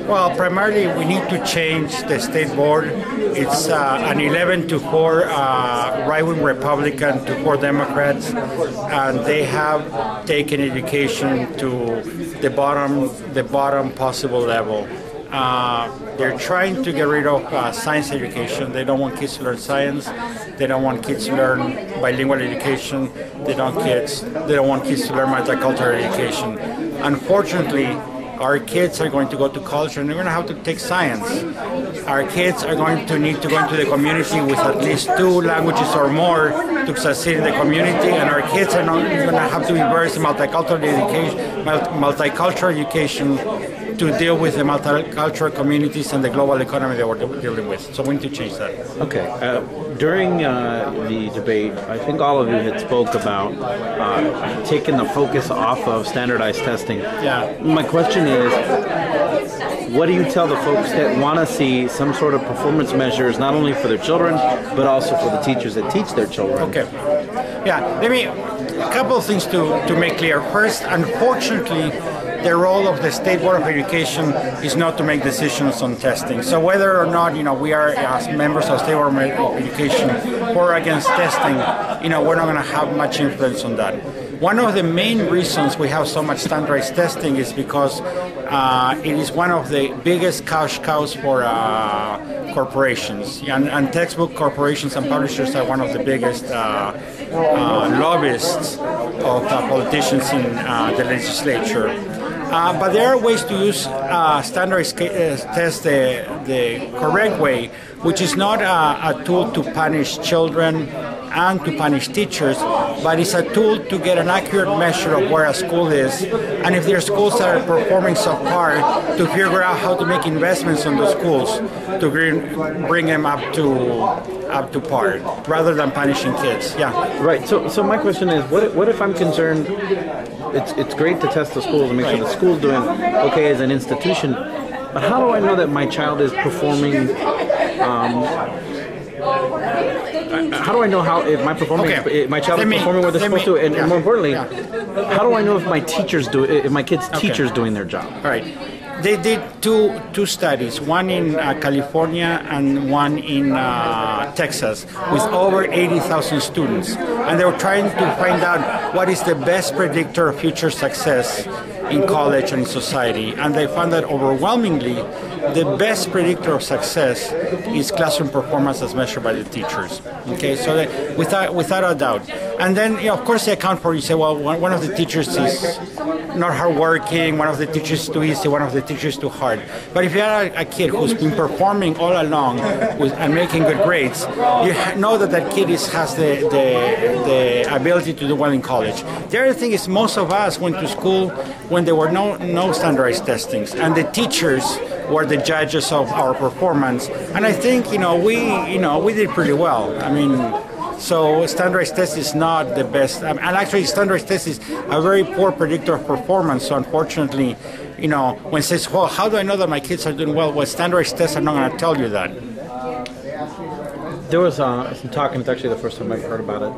Well, primarily we need to change the state board. It's an 11-4 right-wing Republican to 4 Democrats, and they have taken education to the bottom possible level. They're trying to get rid of science education. They don't want kids to learn science. They don't want kids to learn bilingual education. They don't want kids to learn multicultural education. Unfortunately, our kids are going to go to college and they're going to have to take science. Our kids are going to need to go into the community with at least 2 languages or more to succeed in the community, and our kids are not going to have to be versed in multicultural education to deal with the multicultural communities and the global economy that we're dealing with. So we need to change that. Okay. During the debate, I think all of you had spoke about taking the focus off of standardized testing. Yeah. My question is, what do you tell the folks that want to see some sort of performance measures, not only for their children, but also for the teachers that teach their children? Okay. Yeah. A couple of things to make clear. First, unfortunately, the role of the State Board of Education is not to make decisions on testing. So whether or not we are as members of State Board of Education for or against testing, we're not going to have much influence on that. One of the main reasons we have so much standardized testing is because it is one of the biggest cash cows for corporations, and textbook corporations and publishers are one of the biggest lobbyists of politicians in the legislature. But there are ways to use standardized tests the correct way, which is not a tool to punish children and to punish teachers, but it's a tool to get an accurate measure of where a school is, and if there are schools that are performing subpar, to figure out how to make investments on those schools to bring them up to par, rather than punishing kids. Yeah. Right. So my question is, what if I'm concerned? It's great to test the schools and make sure the school's doing okay as an institution, but how do I know that my child is performing? How do I know if my child is performing what they're supposed to? And more importantly, how do I know if my kids' teacher's doing their job? All right. They did two studies, one in California and one in Texas, with over 80,000 students. And they were trying to find out what is the best predictor of future success in college and in society. And they found that overwhelmingly, the best predictor of success is classroom performance as measured by the teachers. Okay, so without a doubt. And then, of course, they account for, you say, well, one of the teachers is not hardworking, one of the teachers is too easy, one of the teachers is too hard. But if you have a kid who's been performing all along and making good grades, you know that kid has the ability to do well in college. The other thing is, most of us went to school when there were no standardized testings, and the teachers were the judges of our performance. And I think we did pretty well. I mean, so standardized test is not the best, and actually standardized test is a very poor predictor of performance. So unfortunately, when it says, well, how do I know that my kids are doing well? Well, standardized tests are not going to tell you that. There was some talk, and it's actually the first time I've heard about it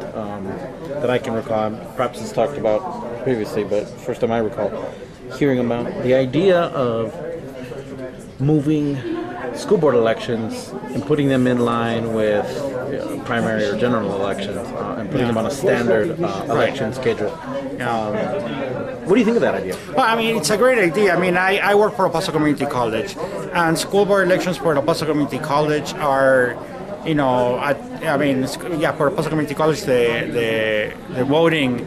that I can recall. Perhaps it's talked about previously, but first time I recall hearing about the idea of moving school board elections and putting them in line with primary or general elections and putting them on a standard election schedule. What do you think of that idea? Well, I mean, it's a great idea. I mean, I work for El Paso Community College, and school board elections for El Paso Community College are, for El Paso Community College, the voting,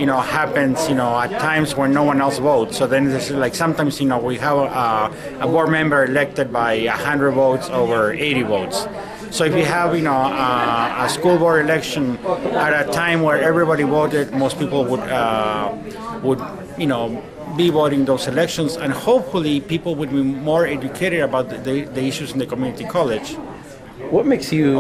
happens, at times when no one else votes. So then there's sometimes, we have a board member elected by 100 votes over 80 votes. So if you have, a school board election at a time where everybody voted, most people would be voting those elections, and hopefully people would be more educated about the issues in the community college. What makes you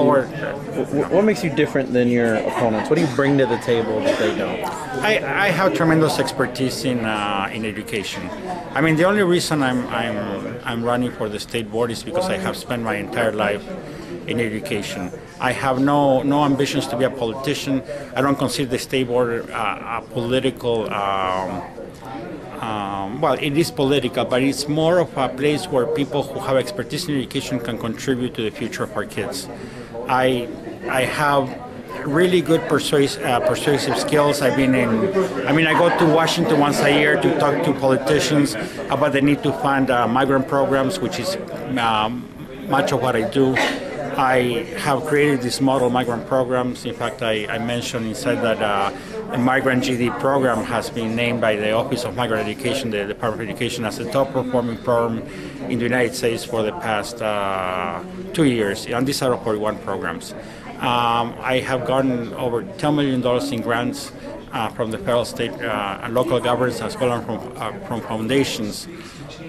different than your opponents? What do you bring to the table that they don't? I have tremendous expertise in education. I mean, the only reason I'm running for the state board is because I have spent my entire life in education. I have no ambitions to be a politician. I don't consider the state board a political well, it is political, but it's more of a place where people who have expertise in education can contribute to the future of our kids. I have really good persuasive skills. I go to Washington once a year to talk to politicians about the need to fund migrant programs, which is much of what I do. I have created these model migrant programs. In fact, I mentioned inside that the Migrant GD program has been named by the Office of Migrant Education, the Department of Education, as the top performing program in the United States for the past 2 years. And these are 41 programs. I have gotten over $10 million in grants from the federal, state, and local governments, as well as from foundations.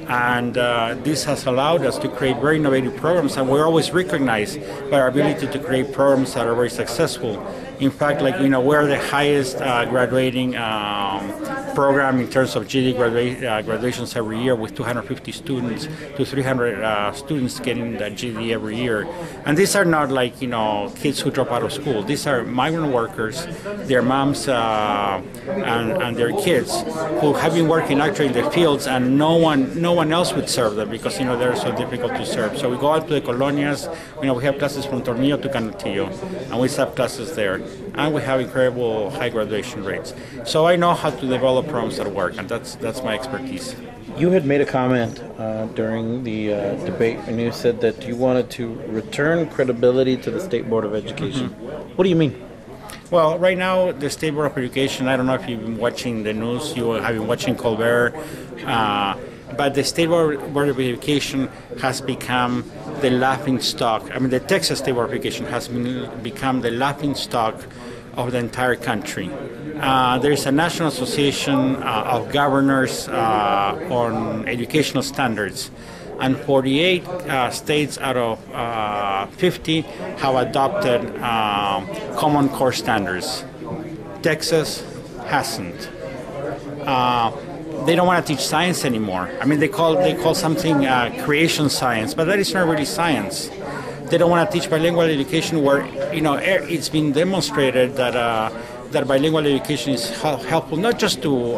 And this has allowed us to create very innovative programs, and we're always recognized by our ability to create programs that are very successful. In fact, we're the highest graduating program in terms of GD graduations every year, with 250 students to 300 students getting the GD every year. And these are not kids who drop out of school. These are migrant workers, their moms and their kids who have been working actually in the fields, and no one else would serve them because they're so difficult to serve. So we go out to the colonias. We have classes from Tornillo to Canutillo, and we have classes there, and we have incredible high graduation rates. So I know how to develop programs that work, and that's my expertise. You had made a comment during the debate, and you said that you wanted to return credibility to the State Board of Education. Mm-hmm. What do you mean? Well, right now, the State Board of Education, I don't know if you've been watching the news, you have been watching Colbert, but the State Board of Education has become the laughing stock. The Texas State Board of Education has become the laughing stock of the entire country. There is a National Association of Governors on Educational Standards, and 48 states out of 50 have adopted Common Core standards. Texas hasn't. They don't want to teach science anymore. They call something creation science, but that is not really science. They don't want to teach bilingual education, where it's been demonstrated that bilingual education is helpful not just to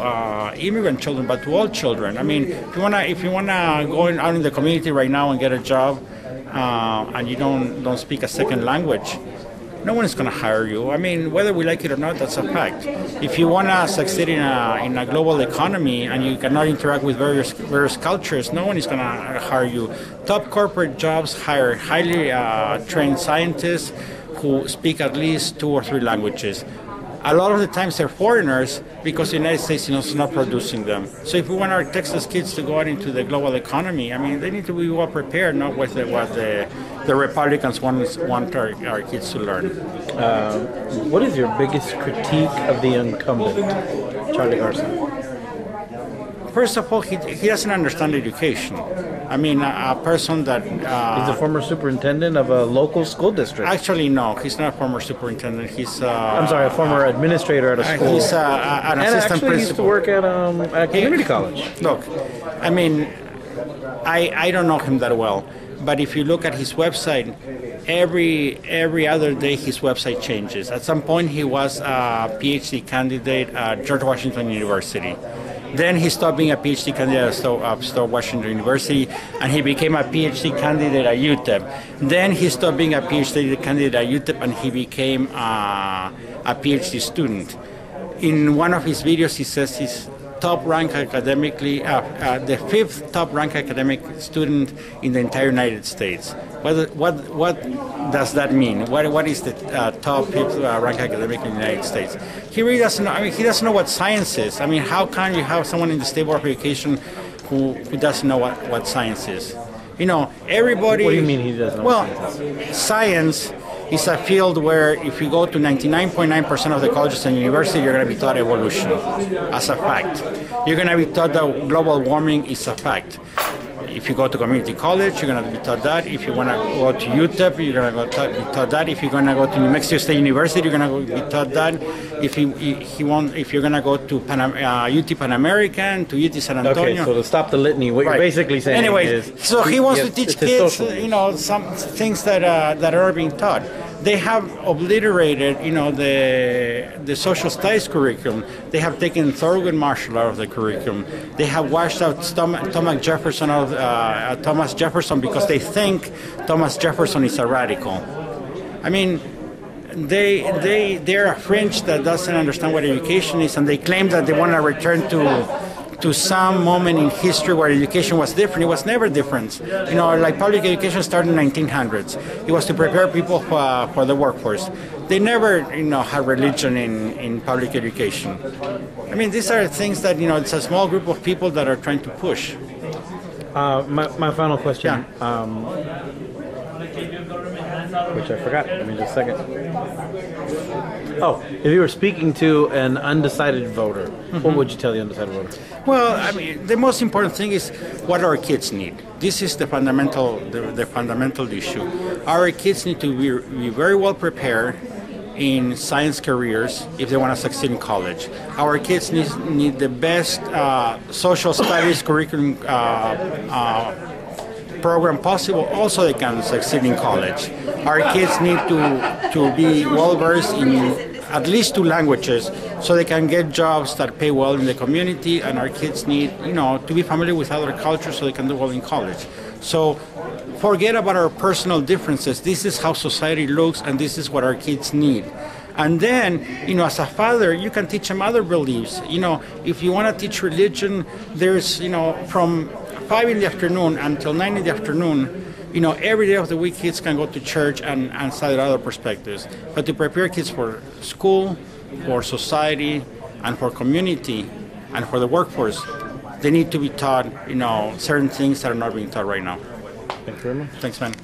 immigrant children, but to all children. If you wanna go out in the community right now and get a job, and you don't speak a second language, no one is going to hire you. Whether we like it or not, that's a fact. If you want to succeed in a global economy and you cannot interact with various cultures, no one is going to hire you. Top corporate jobs hire highly trained scientists who speak at least 2 or 3 languages. A lot of the times they're foreigners because the United States is not producing them. So if we want our Texas kids to go out into the global economy, they need to be well prepared, not with what the Republicans want our kids to learn. What is your biggest critique of the incumbent, Charlie Garza? First of all, he doesn't understand education. A person that... he's a former superintendent of a local school district. Actually, no, he's not a former superintendent. He's... I'm sorry, a former administrator at a school. He's an assistant principal. He used to work at community college. Look, I don't know him that well, but if you look at his website, every other day his website changes. At some point, he was a PhD candidate at George Washington University. Then he stopped being a PhD candidate at George Washington University, and he became a PhD candidate at UTEP. Then he stopped being a PhD candidate at UTEP, and he became a PhD student. In one of his videos, he says he's top-ranked academically, the 5th top-ranked academic student in the entire United States. What does that mean? What is the top 5th ranked academic in the United States? He really doesn't know. He doesn't know what science is. How can you have someone in the State Board of Education who doesn't know what science is? Everybody... What do you mean he doesn't know what science is? Science is a field where if you go to 99.9% of the colleges and universities, you're going to be taught evolution as a fact. You're going to be taught that global warming is a fact. If you go to community college, you're going to be taught that. If you want to go to UTEP, you're going to be taught that. If you're going to go to New Mexico State University, you're going to be taught that. If you're going to go to UT Pan American, to UT San Antonio. Okay, so to stop the litany, what you're basically saying is... So he wants to teach kids, some things that are being taught. They have obliterated, the social studies curriculum. They have taken Thurgood Marshall out of the curriculum. They have washed out Thomas Jefferson out of Thomas Jefferson because they think Thomas Jefferson is a radical. I mean, they're a fringe that doesn't understand what education is, and they claim that they want to return to some moment in history where education was different. It was never different. Like public education started in the 1900s. It was to prepare people for the workforce. They never, had religion in public education. I mean, these are things that, it's a small group of people that are trying to push. My final question. Yeah. Which I forgot. Give me just a second. Oh, if you were speaking to an undecided voter, what would you tell the undecided voter? Well, I mean, the most important thing is what our kids need. This is the fundamental issue. Our kids need to be very well prepared in science careers if they want to succeed in college. Our kids need the best social studies curriculum program possible, also they can succeed in college. Our kids need to be well versed in at least 2 languages so they can get jobs that pay well in the community, and our kids need to be familiar with other cultures so they can do well in college. So forget about our personal differences. This is how society looks, and this is what our kids need. And then, as a father, you can teach them other beliefs. If you want to teach religion, there's, from 5 in the afternoon until 9 in the afternoon, every day of the week kids can go to church and study other perspectives. But to prepare kids for school, for society, and for community, and for the workforce, they need to be taught, certain things that are not being taught right now. Thank you very much. Thanks, man.